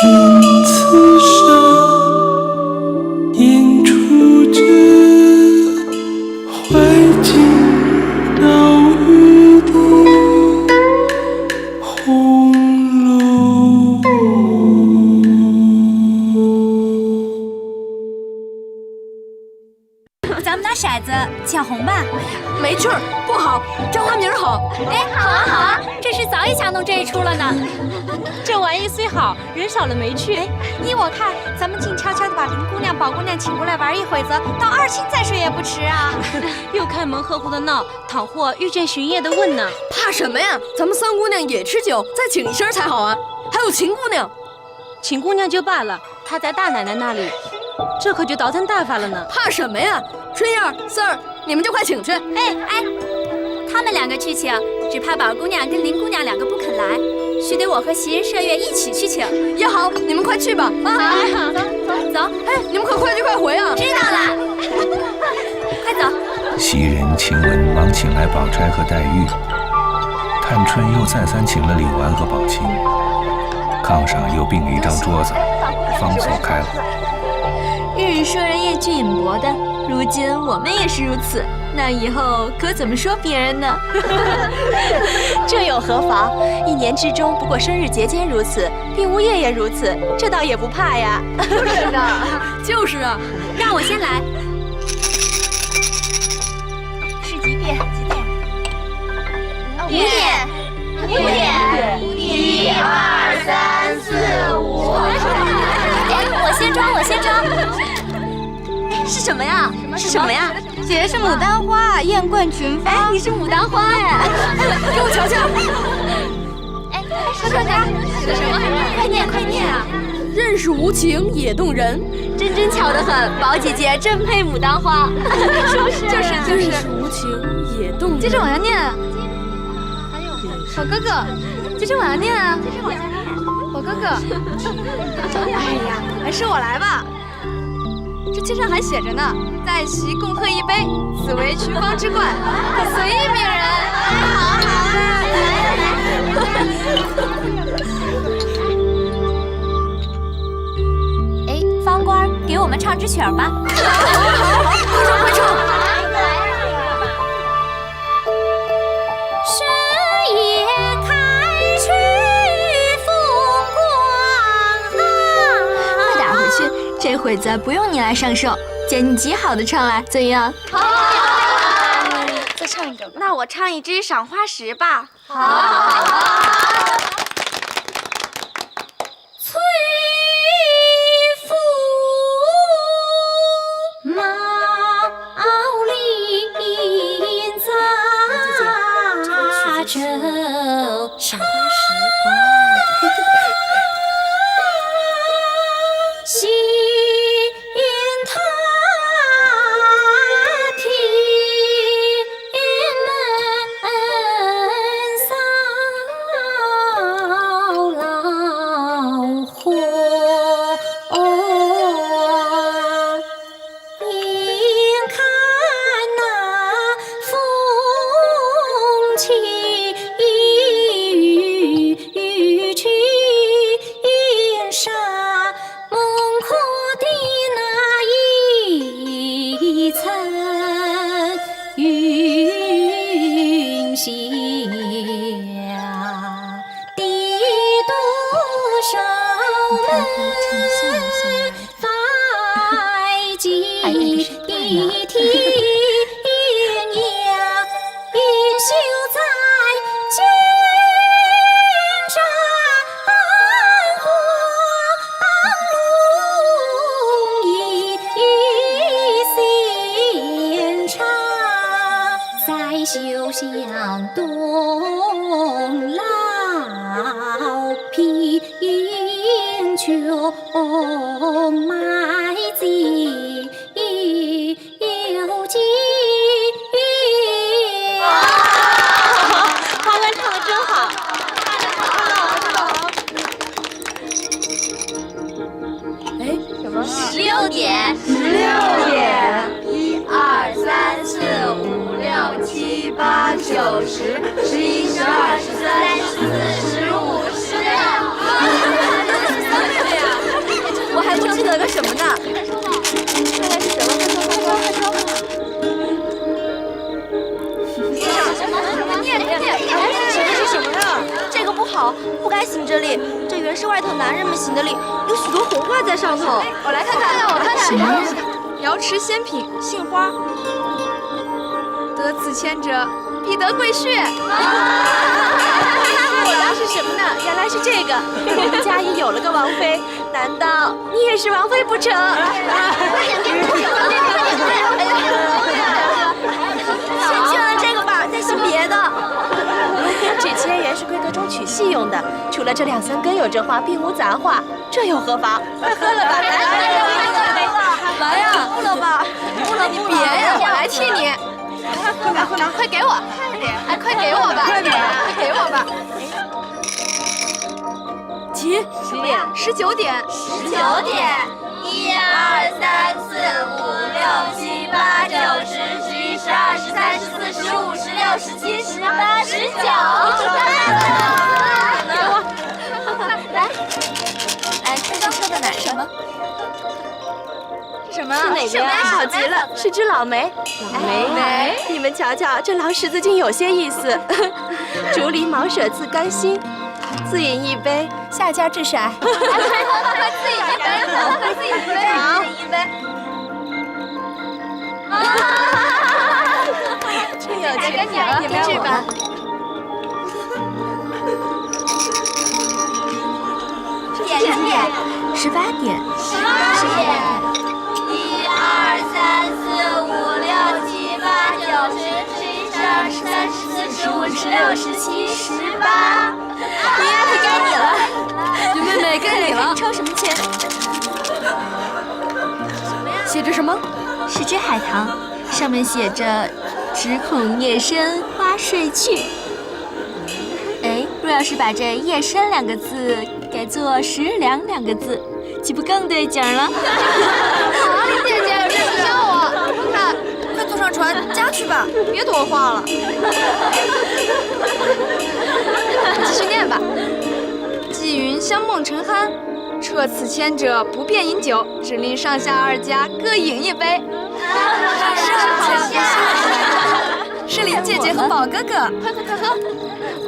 君此生应出这怀金岛屿的红楼。咱们拿骰子抢红吧。没趣儿，不好，张花名好。哎，好啊好啊，这是早已想弄这一出了呢。这玩意虽好，人少了没趣。哎，依我看，咱们静悄悄的把林姑娘、宝姑娘请过来玩一会子，到二清再睡也不迟啊。又开门呵护的闹，倘或遇见巡夜的问呢？怕什么呀？咱们三姑娘也吃酒，再请一声才好啊。还有秦姑娘，秦姑娘就罢了，她在大奶奶那里，这可就倒腾大发了呢。怕什么呀？春燕儿、四儿，你们就快请去。哎，他们两个去请，只怕宝姑娘跟林姑娘两个不肯来，须得我和袭人、麝月一起去请。也好，你们快去吧。啊，好，走。哎，你们可快去快回啊！知道了，快走。袭人、晴雯忙请来宝钗和黛玉，探春又再三请了李纨和宝琴，炕上又并了一张桌子，方走开了。日日说人叶俊隐薄的，如今我们也是如此，那以后可怎么说别人呢？这又何妨？一年之中，不过生日节间如此，并无夜也如此，这倒也不怕呀。是的，就是啊。让我先来。是几点？5点。1、2、3、4、5。我先装。是什么呀？是什么呀？姐姐是牡丹花，艳冠群芳。哎，你是牡丹花哎！给我瞧瞧。哎，说写的什么？快念啊！认识无情也动人，真巧得很，宝姐姐真配牡丹花。是不是？就是。认识无情也动人。接着往下念。宝哥哥，接着往下念啊！宝哥哥。哎呀，还是我来吧。这签上还写着呢，在席共喝一杯，此为群芳之冠，可随意命人。好，来。哎，方官，给我们唱支曲儿吧。好，快唱！雪也开去风光啊！快点回去。这会子不用你来上寿，姐你极好的唱来，怎样？好，再唱一个。那我唱一支《赏花时》吧。好。翠拂毛林杂州，赏花时新塔亭门扫老火，应看那风起雨去沙。梦阔的那一层云霞，的多少门百计的天涯，云绣在金山火。在绣巷东老贫穷卖鸡有鸡。花干唱的真好。哎，什么16点。？16点。 1、2、3、4、5、6、7、8、9、10、11、12、13、14、15、16。这里，这原是外头男人们行的礼，有许多红花在上头。我来看看，我看看。瑶池仙品，杏花，得此签者，必得贵婿。我当是什么呢？原来是这个。我们家也有了个王妃，难道你也是王妃不成？先签了这个吧，再行别的。这签原是闺阁中取戏用的，除了这2、3根有这花，并无杂话，这又何妨？快喝了吧！来呀，不了吧，不了，你别呀，我来替你。快给我！哎，快给我吧！快给我吧！起，19点。1、2、3、4、5、6、7、8、9、10、11、12、13、14、15、16、17、18、19。来，看看说的哪什么？是什么？是哪个呀？好极了，是只老梅。梅，你们瞧瞧，这老十字经有些意思。竹篱茅舍自甘心，自饮一杯，下家致骰。快自己一杯，快自己一杯，好，一杯。真有趣，该你了，你们去吧。点18点。10点。1、2、3、4、5、6、7、8、9、10、11、12、13、14、15、16、17、18。该你了，云妹妹该你了。抽什么签？写着什么？是只海棠，上面写着“只恐夜深花睡去”。哎，若要是把这“夜深”2个字改作“食粮”2个字，岂不更对劲了？好，林姐姐，别取笑我。看，快坐上船，家去吧，别多话了。继续念吧。纪云相梦成酣，撤此签者不便饮酒，只令上下2家各饮一杯。是林姐姐和宝哥哥。快喝！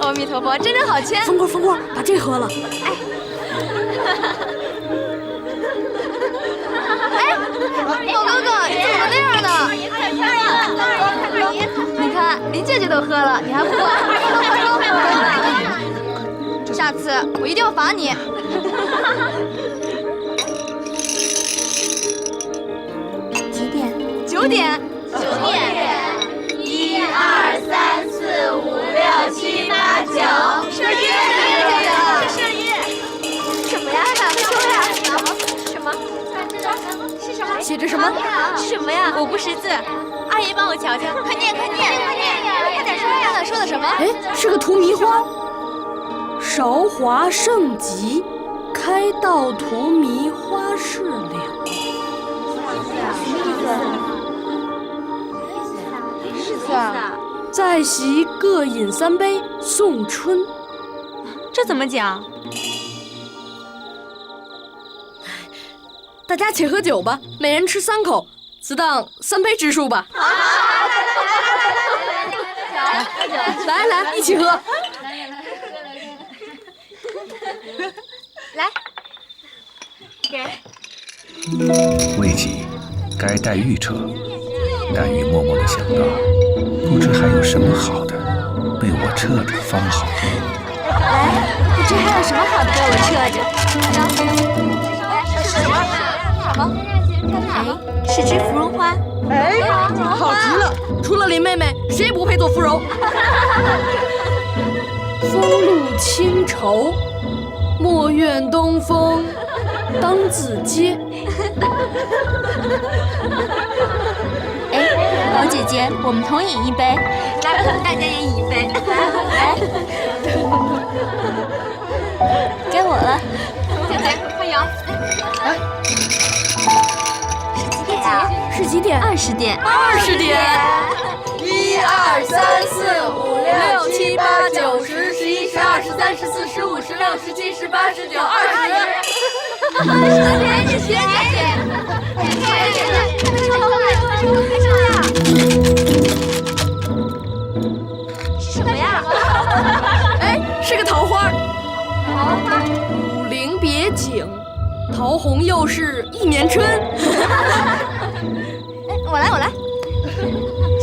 阿弥陀佛，真好签。风过，把这喝了。宝哥哥，你怎么那样呢？你看，林姐姐都喝了，你还不喝？下次我一定要罚你。几点？9点。 1、2、3、4、5、6、7、8、9。射月，射月。什么呀？快说呀！什么？是什么？写着什么？是什么呀？我不识字，阿姨帮我瞧瞧。快念！快点说呀！说的什么？哎，是个荼蘼花。韶华盛极，开道荼蘼花事了。在席各饮3杯，送春。这怎么讲？大家且喝酒吧，每人吃3口，自当3杯之数吧。来，一起喝。来，未几，该黛玉撤。黛玉默默地想到，不知还有什么好的被我撤着方好。来，不知还有什么好的被我撤着？是什么？哎，是只芙蓉花。哎，好极了！除了林妹妹，谁不配做芙蓉？风露清愁，莫怨东风当自嗟。哎，宝姐姐，我们同饮一杯。来，我们大家也饮一杯。来，该我了。姐姐，快摇。是几点？20点。 20点。1、2、3、4、5、6、7、8、9、10、11、12、13、14、15、16、17、18、19、20。姐姐。是什么呀？哎，是个桃花。桃花。叠锦，桃红又是一面春。我来，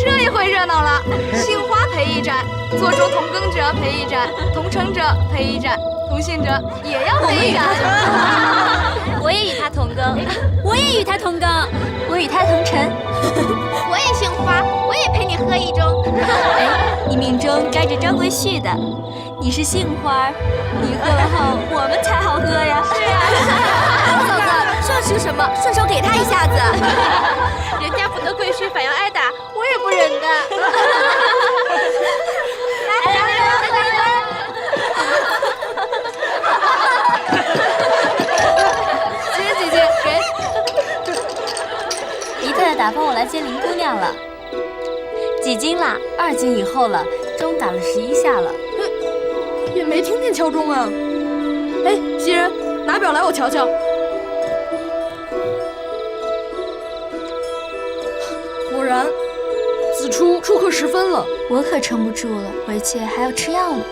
这一回热闹了。杏花陪一盏，做出同耕者陪一盏，同城者陪一盏，同姓者也要陪一盏。我也与他同耕，我也与他同耕，我与他同尘。我也杏花，我也陪你喝一盅。哎，你命中该着张桂旭的，你是杏花，你喝了后我们才好喝呀。是啊，嫂子说吃什么，顺手给他一下子。人家不得桂旭反要挨打，我也不忍的。来，姐姐给。姨太太打发我来接林姑娘了。几斤啦？2斤以后了，钟打了11下了。也没听见敲钟啊。哎，袭人，拿表来我瞧瞧。果然，子初出课时分了。我可撑不住了，回去还要吃药呢。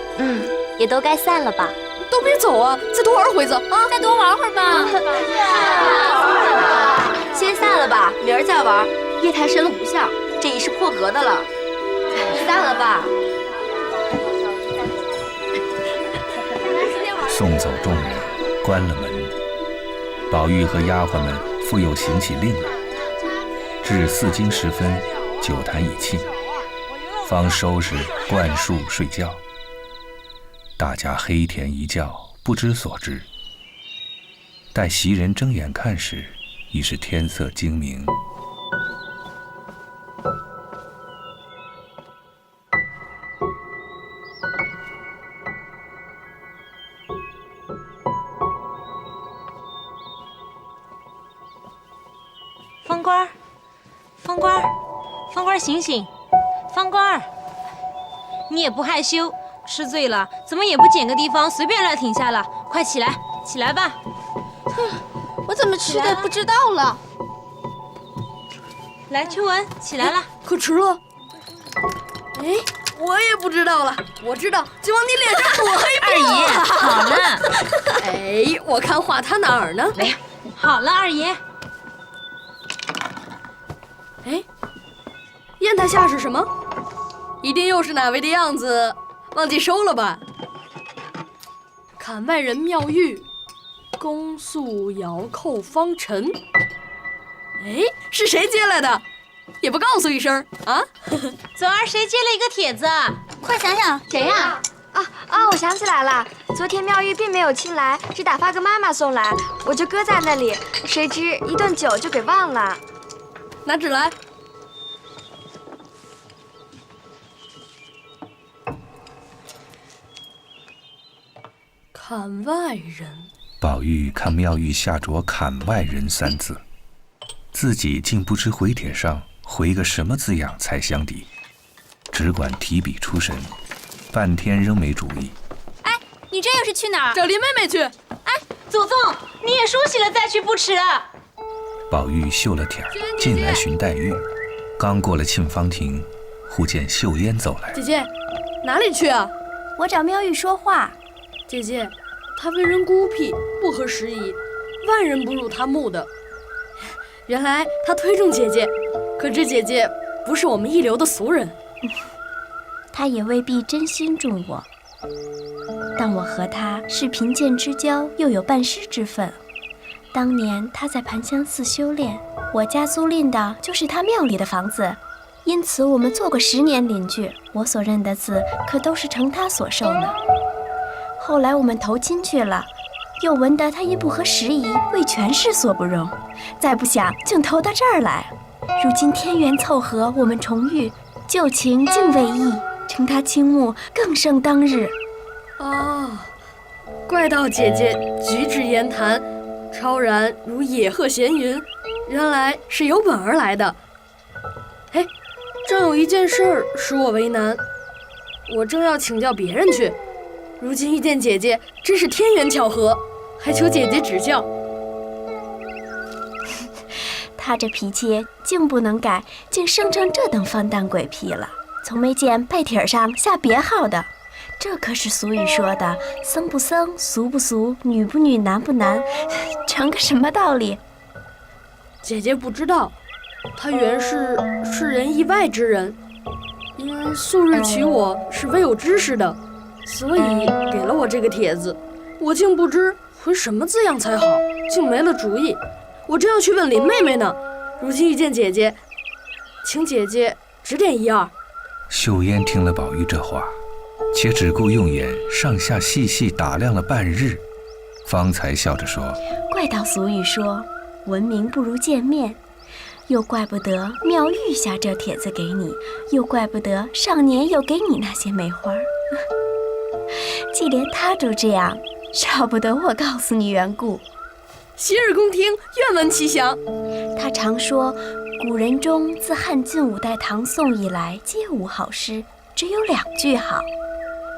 也都该散了吧。都别走啊，再多玩会子啊！再多玩会儿吧。先散了吧，明儿再玩。夜太深了不像，这已是破格的了。散了吧。送走众人，关了门。宝玉和丫鬟们复又行起令来。至4更时分，酒坛已罄，方收拾灌树睡觉。大家黑甜一觉，不知所知。待袭人睁眼看时，已是天色精明。方官醒醒！方官，你也不害羞，吃醉了怎么也不捡个地方随便乱停下了？快起来，起来吧！我怎么吃的不知道了？来，秋文，起来了。可迟了。哎，我也不知道了。我知道，就往你脸上抹黑二爷，好了。哎，我看画他哪儿呢？哎呀，好了，二爷。哎，砚台下是什么？一定又是哪位的样子，忘记收了吧？看外人妙玉，恭肃遥扣方尘。哎，是谁接来的？也不告诉一声啊！昨儿谁接了一个帖子？快想想，谁呀？我想起来了，昨天妙玉并没有亲来，只打发个妈妈送来，我就搁在那里，谁知一顿酒就给忘了。拿纸来。看外人。宝玉看妙玉下着“砍外人”3字，自己竟不知回帖上回个什么字样才相抵，只管提笔出神，半天仍没主意。哎，你这又是去哪儿？找林妹妹去。哎，祖宗，你也梳洗了再去不迟。宝玉绣了帖儿，进来寻黛玉。刚过了沁芳亭，忽见秀烟走来。姐姐，哪里去啊？我找妙玉说话。姐姐，她为人孤僻，不合时宜，万人不入她目的。原来她推重姐姐，可知姐姐不是我们一流的俗人。她也未必真心重我，但我和她是贫贱之交，又有半师之分。当年她在盘香寺修炼，我家租赁的就是她庙里的房子，因此我们做过10年邻居。我所认的字可都是承她所授呢。后来我们投亲去了，又闻得她因不合时宜，为权势所不容，再不想竟投到这儿来。如今天缘凑合，我们重遇，旧情竟未易，承她倾慕，更胜当日。怪道姐姐举止言谈超然如野鹤闲云，原来是有本而来的。哎，正有一件事使我为难，我正要请教别人去，如今遇见姐姐，真是天缘巧合，还求姐姐指教。他这脾气竟不能改，竟生成这等放荡鬼癖了。从没见拜帖上下别号的，这可是俗语说的，僧不僧，俗不俗，女不女，男不男，成个什么道理？姐姐不知道，他原是世人意外之人，因素日娶我是未有知识的，所以给了我这个帖子。我竟不知回什么字样才好，竟没了主意。我正要去问林妹妹呢，如今遇见姐姐，请姐姐指点一二。秀烟听了宝玉这话，且只顾用眼上下细细打量了半日，方才笑着说：怪道俗语说闻名不如见面，又怪不得妙玉下这帖子给你，又怪不得少年又给你那些梅花。既连他都这样，少不得我告诉你缘故。洗耳恭听，愿闻其详。他常说，古人中自汉晋五代唐宋以来，皆无好诗，只有2句好。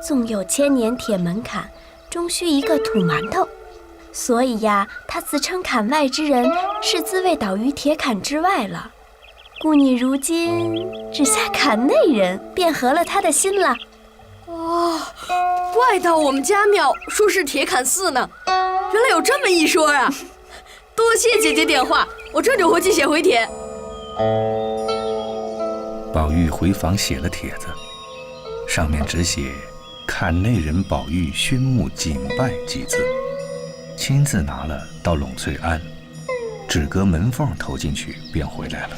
纵有千年铁门槛，终须一个土馒头。所以呀，他自称槛外之人，是自谓倒于铁槛之外了。故你如今只下槛内人，便合了他的心了。哦，怪道我们家庙说是铁槛寺呢，原来有这么一说啊！多谢姐姐点话，我这就回去写回帖。宝玉回房写了帖子，上面只写“槛内人宝玉熏目谨拜”几字，亲自拿了到栊翠庵，只隔门缝投进去便回来了。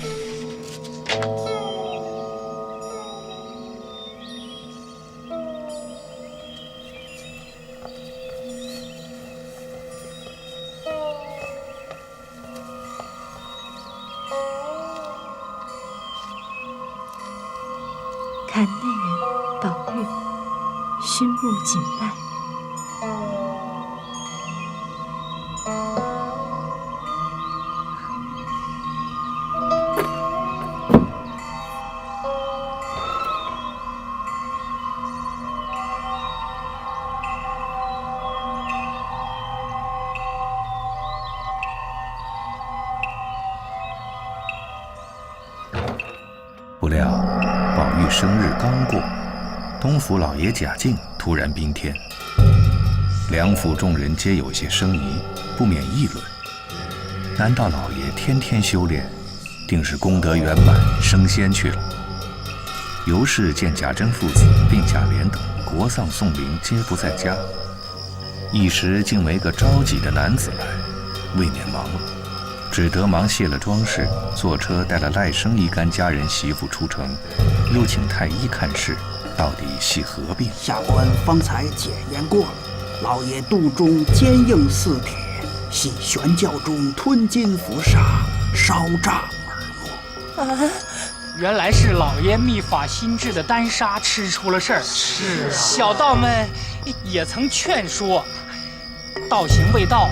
槛内人宝玉熏目谨拜。不料宝玉生日刚过，东府老爷贾敬突然宾天，两府众人皆有些生疑，不免议论：难道老爷天天修炼，定是功德圆满升仙去了？尤氏见贾珍父子并贾琏等国丧送灵皆不在家，一时竟没个着急的男子来，未免忙了，只得忙卸了装饰，坐车带了赖生一干家人媳妇出城，又请太医看事，到底系何病？下官方才检验过了，老爷肚中坚硬似铁，系玄教中吞金服砂，烧炸耳目。原来是老爷秘法新制的丹砂吃出了事儿。是啊，小道们也曾劝说，道行未到，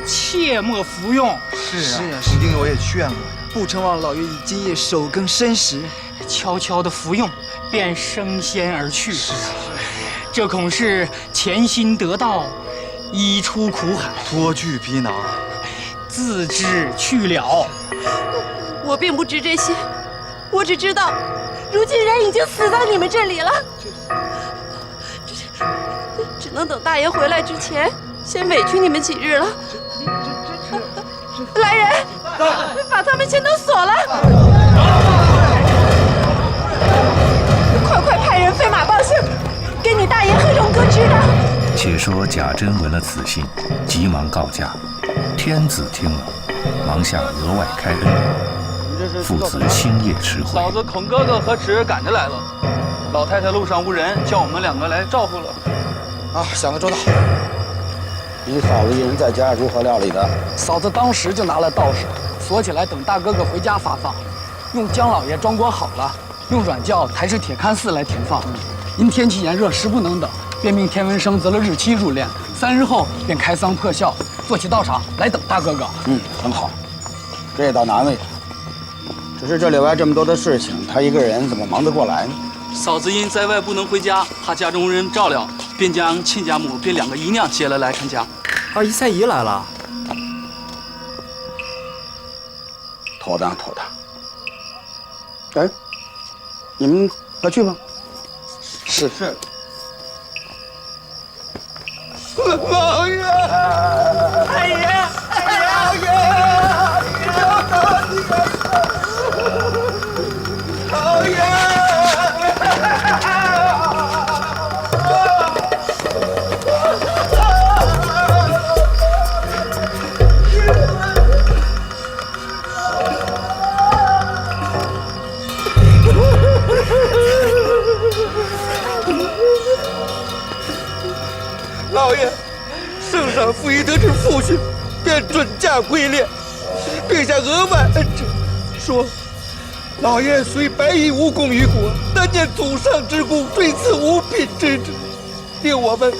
切莫服用。是啊，史丁我也劝过，不成望老爷以今夜守更申时，悄悄的服用，便升仙而去。这恐是潜心得道，已出苦海，脱去皮囊，自知去了。我并不知这些，我只知道，如今人已经死在你们这里了。只能等大爷回来之前，先委屈你们几日了。来人，把他们先都锁了！快派人飞马报信，给你大爷和荣哥知道。且说贾珍闻了此信，急忙告假。天子听了，忙下额外开恩，父子星夜迟回。嫂子孔哥哥和侄儿赶着来了，老太太路上无人，叫我们2个来照顾了。啊，想得周到。你嫂子一人在家如何料理的？嫂子当时就拿了道士锁起来，等大哥哥回家发放。用姜老爷装裹好了，用软轿抬至铁勘寺来停放。因天气炎热，时不能等，便命天文生择了日期入殓，3日后便开丧破孝，做起道场来等大哥哥。很好，这倒难为他。只是这里外这么多的事情，他一个人怎么忙得过来呢？嫂子因在外不能回家，怕家中无人照料，便将亲家母并2个姨娘接了来看家。二姨、三姨来了，妥当。哎，你们快去吧。是。老爷，太爷，老爷，老爷。老爷，圣上甫一得知父训，便准驾归列，并下额外恩旨，说老爷虽白衣无功于国，但念祖上之功，对此无品之志，令我们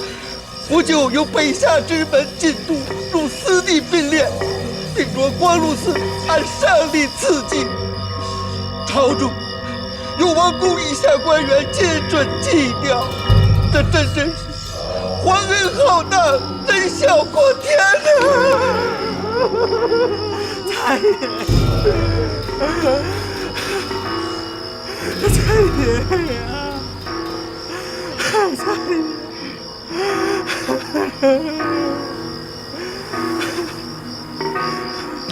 不就由北下之门进都，入私地并列，并着光禄寺按上例赐祭。朝中有王公以下官员皆准祭吊，这真是皇恩浩荡，真孝过天啊！太爷，太爷呀，太爷！哎，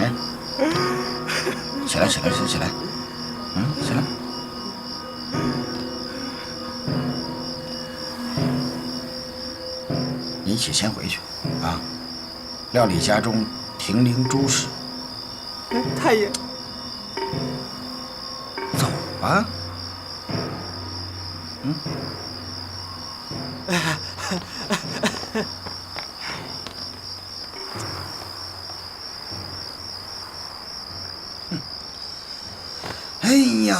起来，起来，起来，起来。你且先回去啊，料理家中停灵诸事。太爷，走吧。哎呀！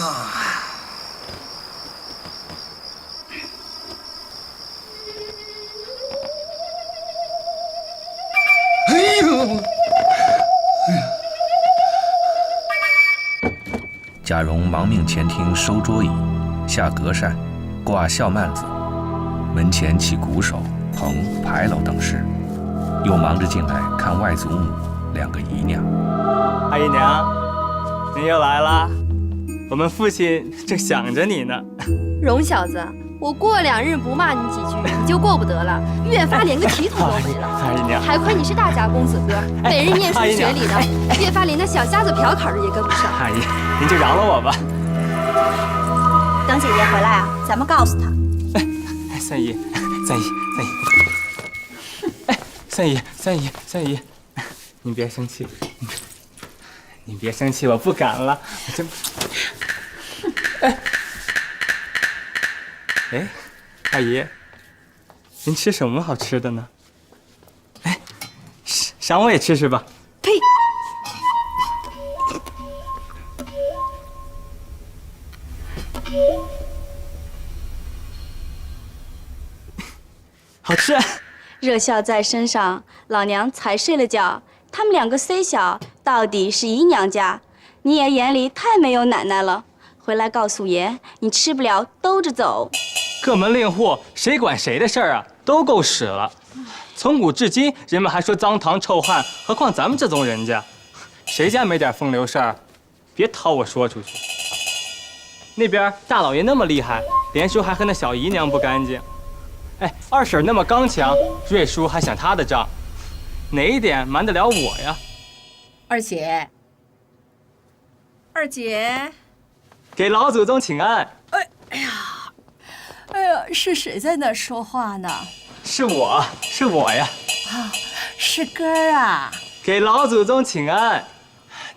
哎呦！贾蓉忙命前厅收桌椅，下隔扇，挂孝幔子，门前起鼓手、棚、牌楼等事，又忙着进来看外祖母2个姨娘。阿姨娘，您又来啦！我们父亲正想着你呢。荣小子，我过2日不骂你几句，你就过不得了，越发连个体统都没了。阿姨娘，还亏你是大家公子哥，每日念书学礼的，越发连那小瞎子瓢坎儿也跟不上。阿姨，您就饶了我吧。等姐姐回来啊，咱们告诉她。三姨，三姨，您别生气，您别生气，我不敢了，我真。哎，阿姨，您吃什么好吃的呢？哎，赏我也吃吃吧。呸！好吃。热笑在身上，老娘才睡了觉。他们2个虽小，到底是姨娘家。你爷眼里太没有奶奶了。回来告诉爷，你吃不了兜着走。各门令户，谁管谁的事儿啊？都够使了。从古至今，人们还说脏唐臭汉，何况咱们这宗人家，谁家没点风流事儿？别讨我说出去。那边大老爷那么厉害，连叔还和那小姨娘不干净。哎，二婶那么刚强，瑞叔还想他的账，哪一点瞒得了我呀？二姐，给老祖宗请安。哎呀，是谁在那说话呢？是我呀。啊，是哥儿啊。给老祖宗请安，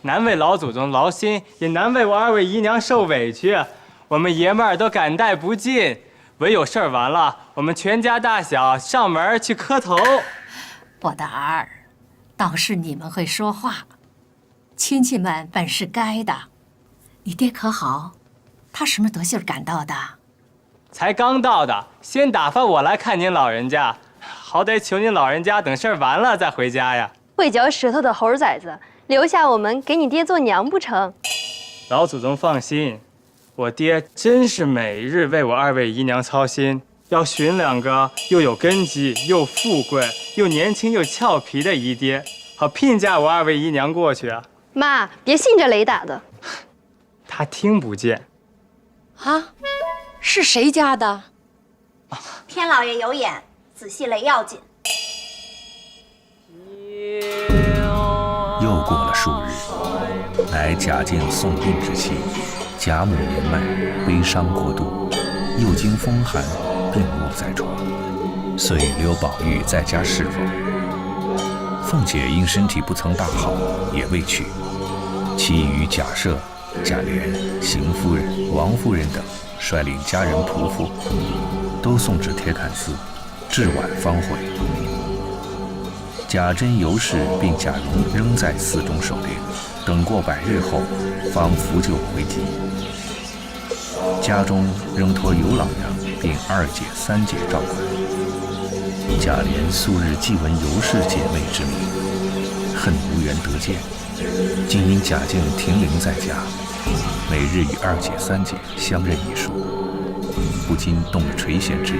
难为老祖宗劳心，也难为我2位姨娘受委屈。我们爷们儿都感戴不尽，唯有事儿完了，我们全家大小上门去磕头。我的儿，倒是你们会说话，亲戚们本是该的。你爹可好？他什么德性赶到的？才刚到的，先打发我来看您老人家，好歹求您老人家等事儿完了再回家呀。会嚼舌头的猴崽子，留下我们给你爹做娘不成？老祖宗放心，我爹真是每日为我2位姨娘操心，要寻2个又有根基、又富贵、又年轻又俏皮的姨爹，好聘嫁我2位姨娘过去啊。妈，别信这雷打的。他听不见。啊，是谁家的？天老爷有眼，仔细了要紧。又过了数日，乃贾敬送病之期，贾母年迈，悲伤过度，又经风寒，病卧在床，遂留宝玉在家侍奉。凤姐因身体不曾大好，也未去，其余贾赦、贾琏、邢夫人、王夫人等率领家人仆妇，都送至铁槛寺，至晚方回。贾珍、尤氏并贾蓉仍在寺中守灵，等过100日后，方扶柩回籍。家中仍托尤老娘并2姐、3姐照管。贾琏素日既闻尤氏姐妹之名，恨无缘得见，今因贾敬停灵在家，每日与2姐、3姐相认一数，不禁动了垂涎之意。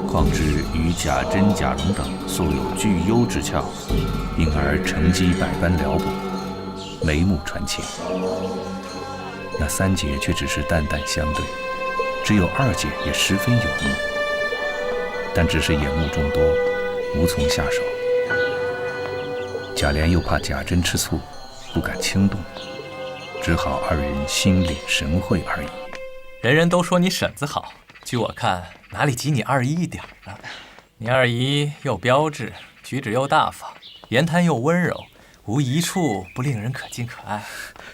况之与贾珍、贾蓉等素有聚幽之窍，因而成绩百般撩拨，眉目传情。那3姐却只是淡淡相对，只有2姐也十分有意，但只是眼目众多，无从下手。贾琏又怕贾珍吃醋，不敢轻动，只好2人心领神会而已。人人都说你婶子好，据我看，哪里及你二姨一点呢？你二姨又标致，举止又大方，言谈又温柔，无一处不令人可敬可爱。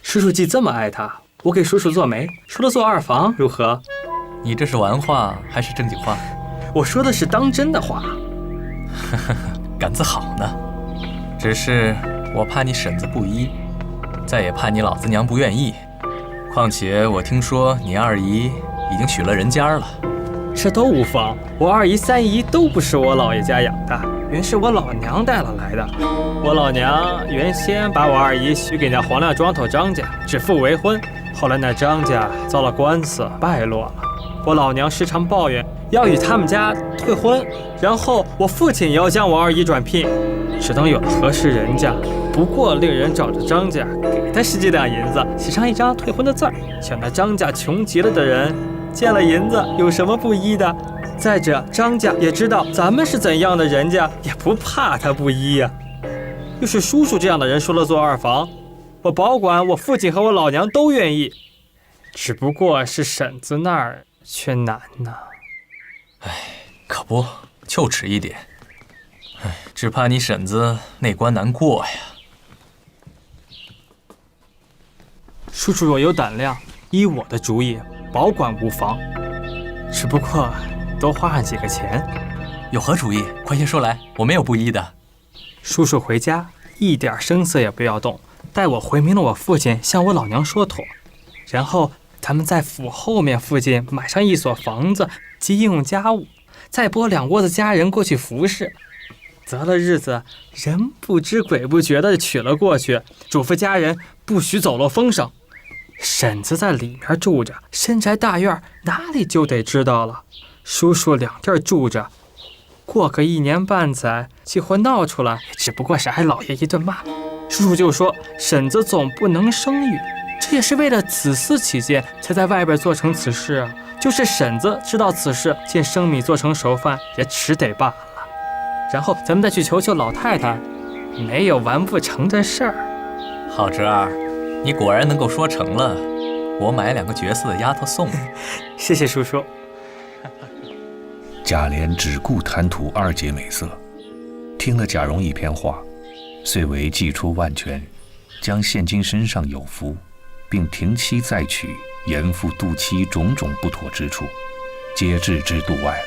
叔叔既这么爱她，我给叔叔做媒，除了做2房如何？你这是玩话还是正经话？我说的是当真的话。杆子好呢，只是我怕你婶子不依，再也怕你老子娘不愿意。况且我听说你二姨已经娶了人家了。这都无妨，我2姨、3姨都不是我姥爷家养的，原是我老娘带了来的。我老娘原先把我2姨许给那黄亮庄头张家，指腹为婚，后来那张家遭了官司，败落了。我老娘时常抱怨要与他们家退婚，然后我父亲也要将我2姨转聘。只等有了合适人家，不过令人找着张家，给他10几两银子，写上一张退婚的字儿，像那张家穷极了的人，见了银子有什么不依的？再者，张家也知道咱们是怎样的人家，也不怕他不依呀。又是叔叔这样的人说了做2房，我保管我父亲和我老娘都愿意，只不过是婶子那儿却难呐。哎，可不，就迟一点。哎，只怕你婶子那关难过呀。叔叔若有胆量，依我的主意，保管无妨。只不过多花上几个钱。有何主意？快些说来，我没有不依的。叔叔回家一点声色也不要动，待我回明了我父亲，向我老娘说妥，然后咱们在府后面附近买上一所房子及应用家务，再拨2窝子家人过去服侍。择了日子，人不知鬼不觉地娶了过去，嘱咐家人不许走漏风声。婶子在里面住着，深宅大院哪里就得知道了。叔叔2地住着，过个1年半载，气或闹出来，只不过是挨老爷一顿骂。叔叔就说婶子总不能生育，这也是为了子嗣起见，才在外边做成此事啊。就是婶子知道此事，见生米做成熟饭，也只得罢了。然后咱们再去求求老太太，没有完不成的事儿。好侄儿，你果然能够说成了。我买2个绝色的丫头送你。谢谢叔叔。贾琏只顾贪图2姐美色，听了贾蓉一篇话，遂为祭出万全，将现今身上有福，并停妻再娶，严复度妻种种不妥之处，皆置之度外了。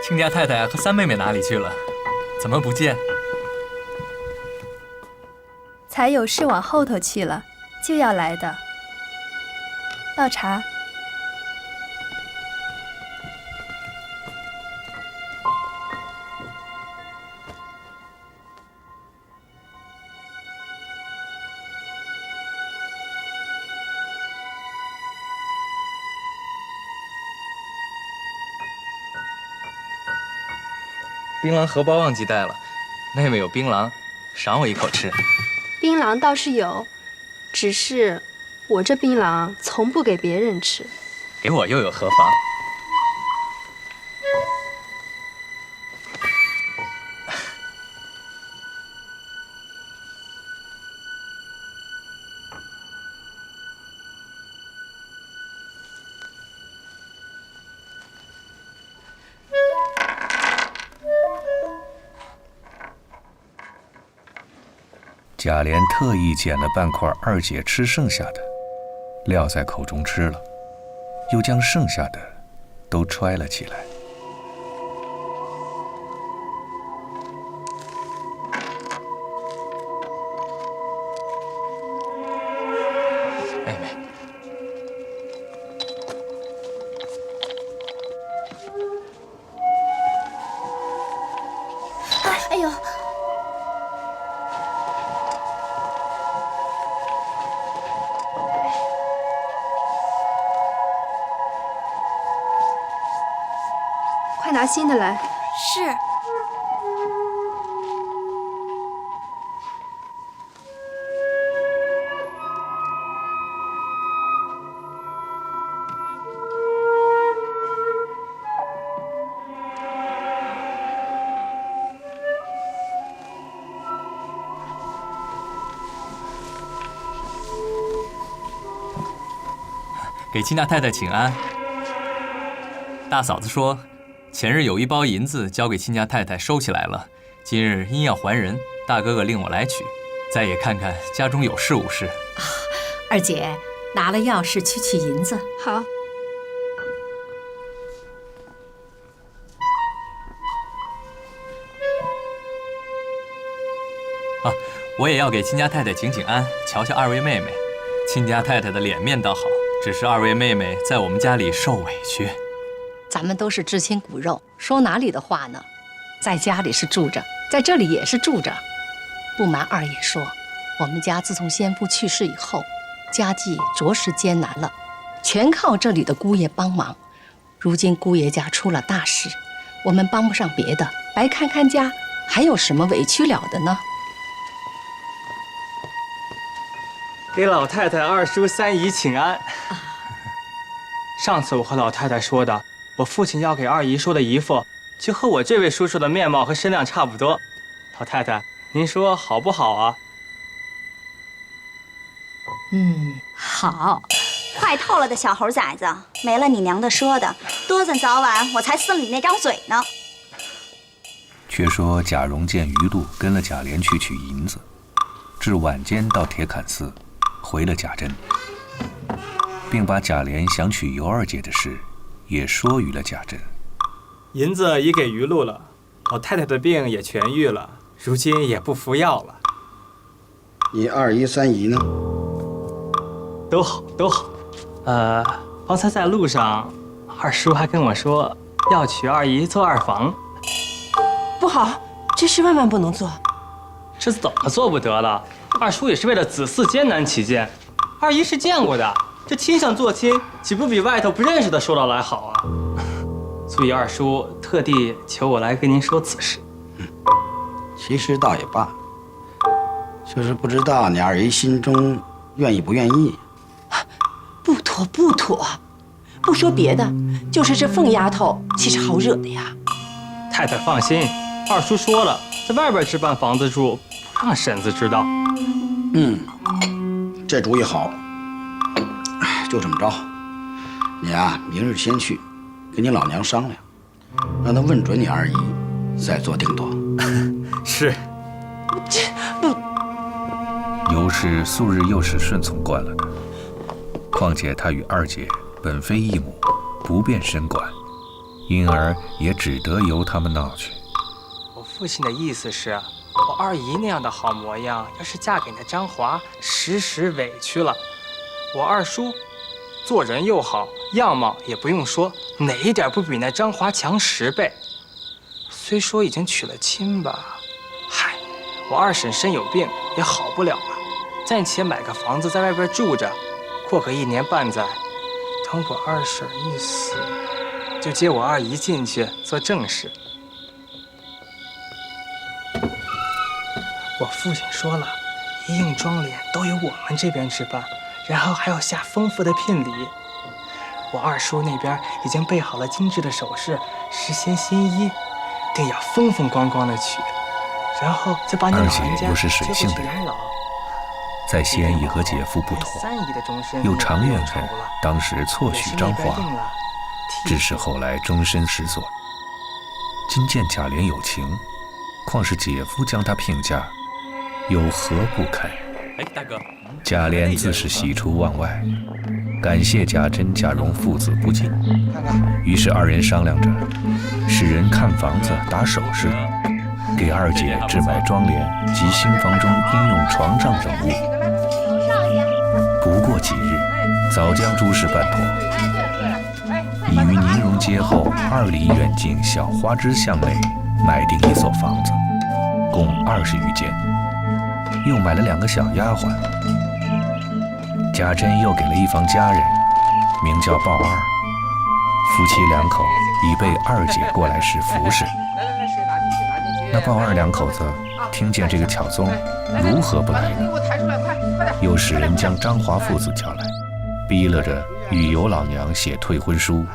亲家太太和3妹妹哪里去了？怎么不见？才有事往后头去了，就要来的。倒茶。槟榔荷包忘记带了，妹妹有槟榔，赏我一口吃。槟榔倒是有，只是我这槟榔从不给别人吃。给我又有何妨？贾琏特意捡了半块二姐吃剩下的，撂在口中吃了，又将剩下的都揣了起来。妹妹，哎呦！快拿新的来。是。给亲家太太请安。大嫂子说，前日有一包银子交给亲家太太收起来了，今日因要还人，大哥哥令我来取，再也看看家中有事无事。二姐拿了钥匙去取银子。好。啊，我也要给亲家太太请安，瞧瞧二位妹妹。亲家太太的脸面倒好，只是二位妹妹在我们家里受委屈。咱们都是至亲骨肉，说哪里的话呢？在家里是住着，在这里也是住着。不瞒二爷说，我们家自从先父去世以后，家计着实艰难了，全靠这里的姑爷帮忙。如今姑爷家出了大事，我们帮不上别的，白看看家，还有什么委屈了的呢？给老太太、二叔、三姨请安。上次我和老太太说的，我父亲要给二姨说的姨父，就和我这位叔叔的面貌和身量差不多。老太太，您说好不好啊？好。坏透了的小猴崽子，没了你娘的说的，多咱早晚我才撕了你那张嘴呢。却说贾蓉见余禄跟了贾琏去取银子，至晚间到铁槛寺，回了贾珍，并把贾琏想娶尤二姐的事也说与了贾珍。银子已给余禄了，老太太的病也痊愈了，如今也不服药了。你二姨、三姨呢？都好，都好。方才在路上，二叔还跟我说要娶二姨做二房。不好，这事万万不能做。这怎么做不得了？二叔也是为了子嗣艰难起见，二姨是见过的，这亲上做亲，岂不比外头不认识的说了来好啊？所以二叔特地求我来跟您说此事。其实倒也罢，就是不知道你二姨心中愿意不愿意。不妥，不妥！不说别的，就是这凤丫头岂是好惹的呀？太太放心，二叔说了，在外边置办房子住，不让婶子知道。这主意好。就这么着，你啊，明日先去，跟你老娘商量，让她问准你二姨，再做定夺。是。尤氏素日又是顺从惯了的，况且他与二姐本非一母，不便深管，因而也只得由他们闹去。我父亲的意思是，我二姨那样的好模样，要是嫁给那张华，时时委屈了。我二叔做人又好，样貌也不用说，哪一点不比那张华强10倍？虽说已经娶了亲吧，嗨，我二婶身有病，也好不了啊。暂且买个房子在外边住着，过个1年半载，等我二婶一死，就接我二姨进去做正室。我父亲说了，一应庄脸都由我们这边置办，然后还要下丰富的聘礼。我二叔那边已经备好了精致的首饰，事先新衣，定要风风光光的娶，然后再把你老人家二姐又是水性的人，在先已和姐夫不妥，又常怨恨当时错许张华，致使后来终身失所。今见贾琏有情，况是姐夫将她聘嫁，有何不肯？哎，大哥，贾琏自是喜出望外，感谢贾珍、贾蓉父子不尽。于是二人商量着，使人看房子、打首饰，给二姐置买妆奁及新房中应用床帐等物。不过几日，早将诸事办妥，已于宁荣街后2里远近小花枝巷内买定一所房子，共20余间，又买了2个小丫鬟。贾珍又给了一房家人，名叫鲍二，夫妻2口已被二姐过来时服侍。那鲍二2口子听见这个巧宗，如何不来呢？又使人将张华父子叫来，逼勒着与尤老娘写退婚书。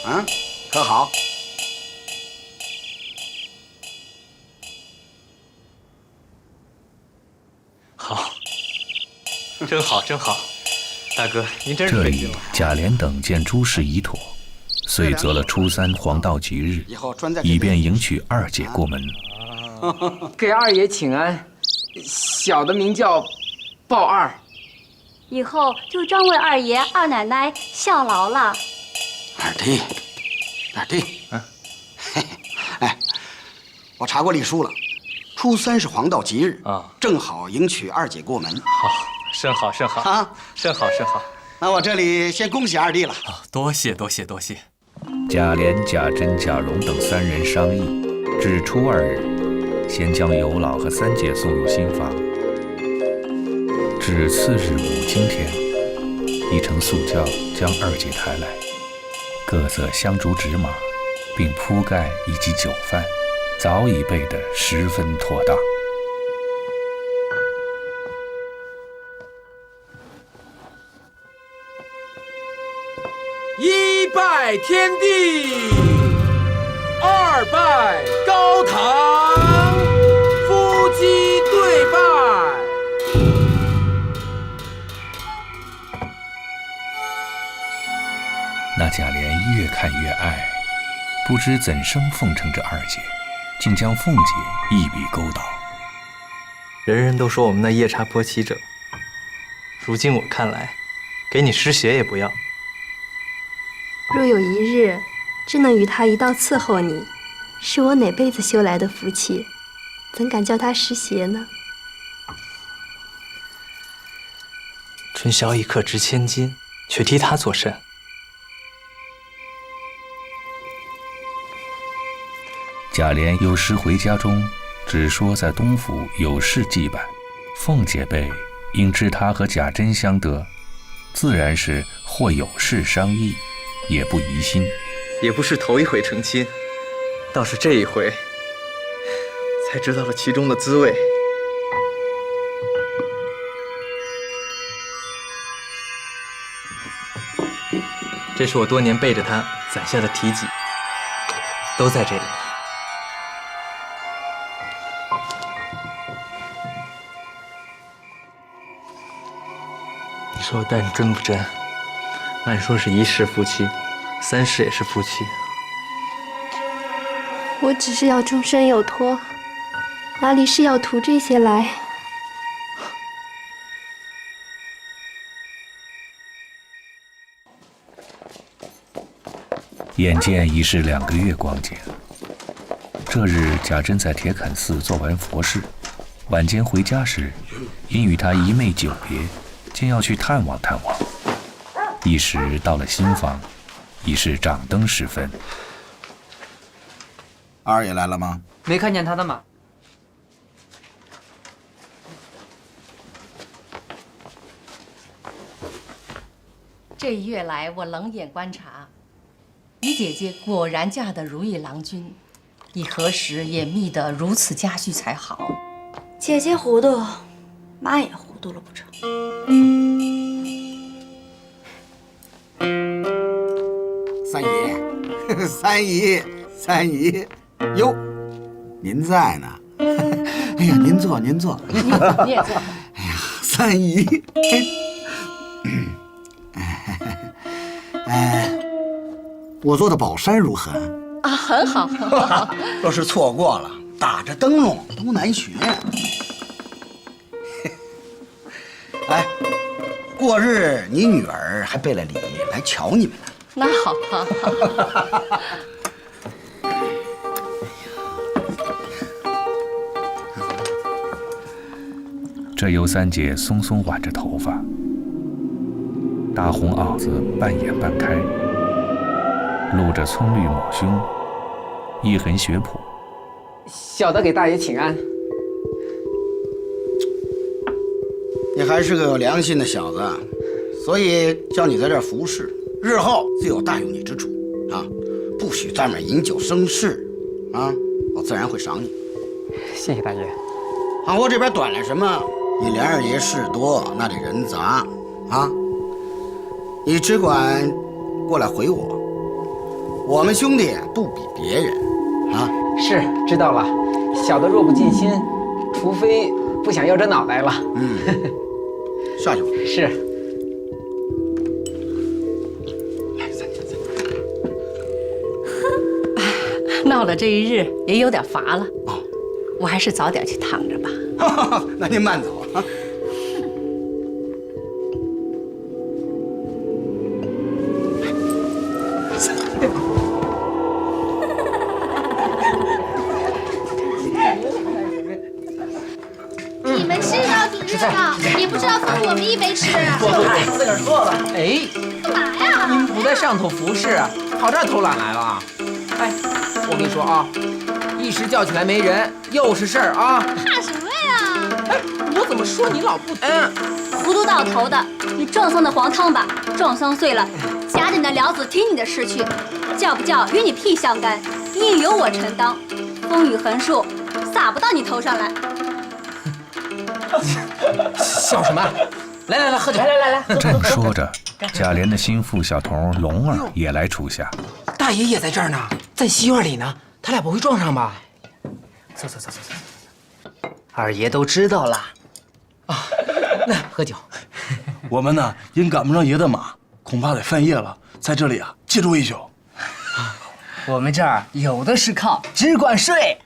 啊，可好？好，真好，真好。大哥，您真是这里贾琏等见诸事已妥，遂择了初3黄道吉日，以便迎娶二姐过门。给二爷请安，小的名叫鲍二，以后就专为二爷、二奶奶效劳了。二弟，二弟，哎，我查过历书了，初3是黄道吉日啊，正好迎娶二姐过门。好，甚好，甚好啊，甚好，甚好。那我这里先恭喜二弟了。多谢，多谢，多谢。贾琏、贾珍、贾蓉等3人商议，至初2日，先将尤老和3姐送入新房。至次日5更天，一乘素轿将二姐抬来，各色香烛纸马，并铺盖以及酒饭，早已备得十分妥当。1拜天地，2拜高堂，夫妻对拜。那贾琏越看越爱，不知怎生奉承这二姐，竟将凤姐一笔勾倒。人人都说我们那夜叉婆媳者，如今我看来，给你失血也不要。若有一日，只能与他一道伺候你，是我哪辈子修来的福气，怎敢叫他失邪呢？春宵一刻值千金，却替他做甚？贾琏有时回家中，只说在东府有事祭拜，凤姐辈应知他和贾珍相得，自然是或有事商议，也不疑心。也不是头一回成亲，倒是这一回，才知道了其中的滋味。这是我多年背着他攒下的题籍，都在这里。你说我待你真不真？按说是1世夫妻，3世也是夫妻。我只是要终身有托，哪里是要图这些来？眼见已是2个月光景。这日贾珍在铁槛寺做完佛事，晚间回家时，因与他一妹久别，竟要去探望探望。一时到了新房，已是掌灯时分。二爷来了吗？没看见他的马。这1月来，我冷眼观察，姨姐姐果然嫁得如意郎君，以何时也觅得如此佳婿才好？姐姐糊涂，妈也糊涂了不成？三姨，三姨，三姨，哟，您在呢？哎呀，您坐，您坐。你也坐。哎呀，三姨。我做的宝山如何？啊，很好。若是错过了，打着灯笼都难寻。哎，过日你女儿还备了礼来瞧你们呢。那好，好。这尤三姐松松挽着头发，大红袄子半掩半开，露着葱绿抹胸，一横血谱。小的给大爷请安。你还是个有良心的小子，所以叫你在这儿服侍，日后自有大有你之处啊！不许在外面饮酒生事啊！我自然会赏你。谢谢大爷。行活这边短了什么？你连二爷事多，那里人杂啊！你只管过来回我，我们兄弟不比别人啊！是，知道了。小的若不尽心，除非不想要这脑袋了。下去吧。是。闹了这一日也有点乏了，我还是早点去躺着吧。那您慢走啊。你们吃到挺热闹，也不知道分我们一杯吃。自个儿做吧。哎，干嘛呀？你们不在上头服侍，跑这儿偷懒来了？哎，我跟你说啊，一时叫起来没人，又是事儿啊。怕什么呀？哎，我怎么说你老不听？糊涂到头的，你撞桑的黄汤吧，撞桑碎了，夹着你的寮子听你的事去，叫不叫与你屁相干，应由我承当。风雨横竖，洒不到你头上来。笑什么？来，喝酒！来。正说着，贾琏的心腹小童龙儿也来处下。大爷也在这儿呢，在西院里呢，他俩不会撞上吧？走。二爷都知道了。啊，那喝酒。我们呢，因赶不上爷的马，恐怕得犯夜了，在这里啊借住一宿。我们这儿有的是炕，只管睡。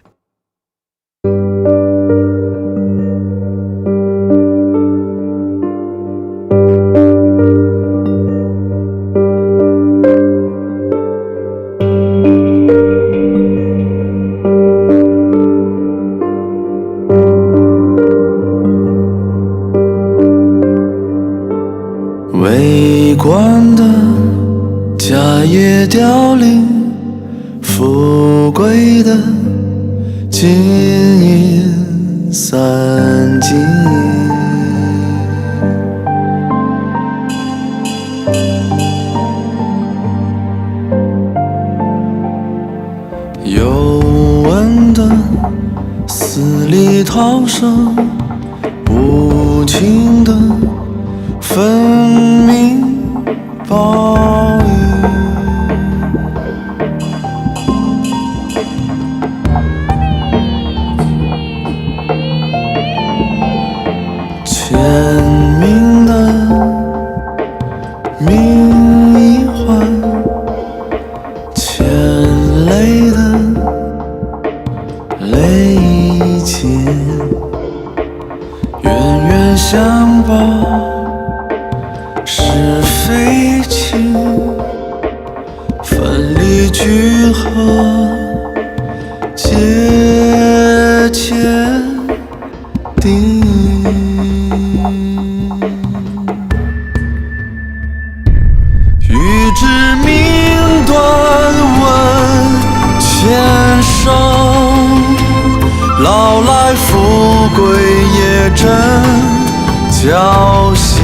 围观的家业凋零，富贵的金银三金。有闻的死里逃生，无情的分明报应。签名的名一换，牵泪的泪一结，冤冤相报是非情，分离聚合皆签订。欲知命断问前生，老来富贵也真侥幸。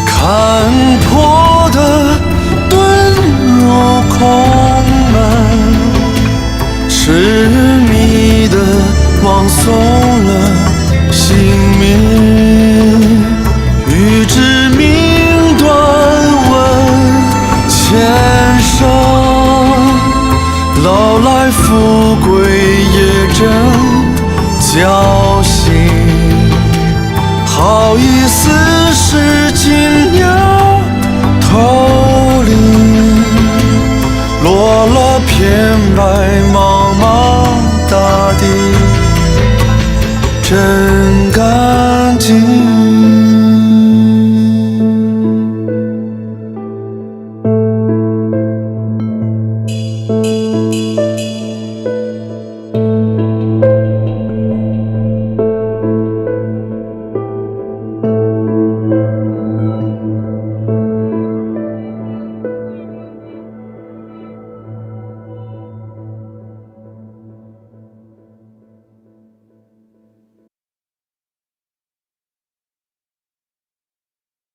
看破的遁入空门，痴迷的枉送了性命。欲知命断问前生，老来富贵也真侥幸。好一丝是金鸟投林，落了白茫